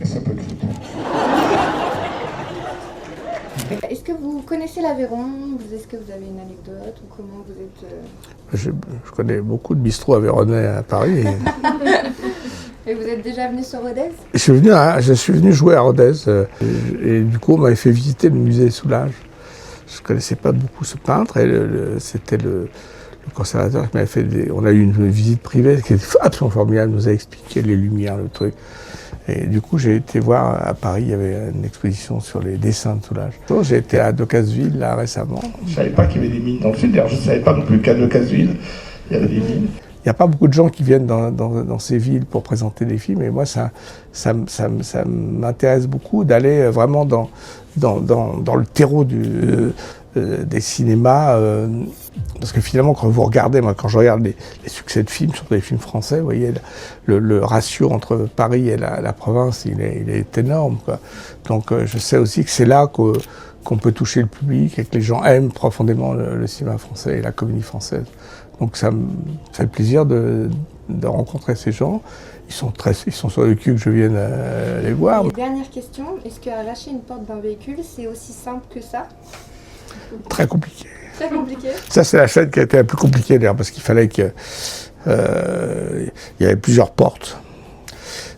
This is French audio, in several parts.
Ça peut être flippant. Est-ce que vous connaissez l'Aveyron? Est-ce que vous avez une anecdote ou comment vous êtes Je connais beaucoup de bistrots aveyronnais à Paris. Et vous êtes déjà venu sur Rodez? Je suis venu jouer à Rodez et du coup on m'avait fait visiter le musée Soulages. Je ne connaissais pas beaucoup ce peintre et c'était le conservateur qui m'avait fait on a eu une visite privée qui était absolument formidable, il nous a expliqué les lumières, le truc. Et du coup j'ai été voir à Paris, il y avait une exposition sur les dessins de Soulages. J'ai été à Decazeville là récemment. Je ne savais pas qu'il y avait des mines dans le sud, d'ailleurs je ne savais pas non plus qu'à Decazeville, il y avait des mines. Il n'y a pas beaucoup de gens qui viennent dans ces villes pour présenter des films, et moi ça m'intéresse beaucoup d'aller vraiment dans le terreau des cinémas, parce que finalement quand vous regardez, moi quand je regarde les succès de films, surtout les films français, vous voyez le ratio entre Paris et la province, il est énorme, quoi. Donc je sais aussi que c'est là qu'on peut toucher le public et que les gens aiment profondément le cinéma français et la comédie française. Donc ça me fait plaisir de rencontrer ces gens. Ils sont sur le cul que je vienne les voir. Et dernière question, est-ce qu'arracher une porte d'un véhicule, c'est aussi simple que ça? Très compliqué. Très compliqué. Ça, c'est la scène qui a été la plus compliquée d'ailleurs, parce qu'il fallait que... il y avait plusieurs portes.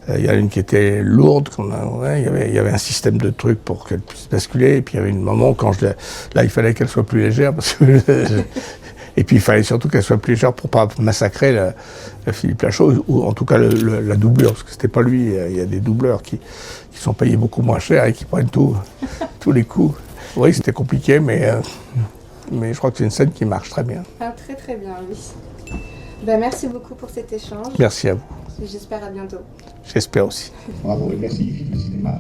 Il y en a une qui était lourde, il y avait un système de trucs pour qu'elle puisse basculer, et puis il y avait un moment quand là il fallait qu'elle soit plus légère, parce que et puis il fallait surtout qu'elle soit plus légère pour pas massacrer Philippe Lachaud, ou en tout cas la doublure, parce que c'était pas lui, il y a des doubleurs qui sont payés beaucoup moins cher et qui prennent tous les coups. Oui, c'était compliqué, mais je crois que c'est une scène qui marche très bien. Ah, très très bien, oui. Ben, merci beaucoup pour cet échange. Merci à vous. J'espère à bientôt. J'espère aussi. Bravo et merci, le cinéma.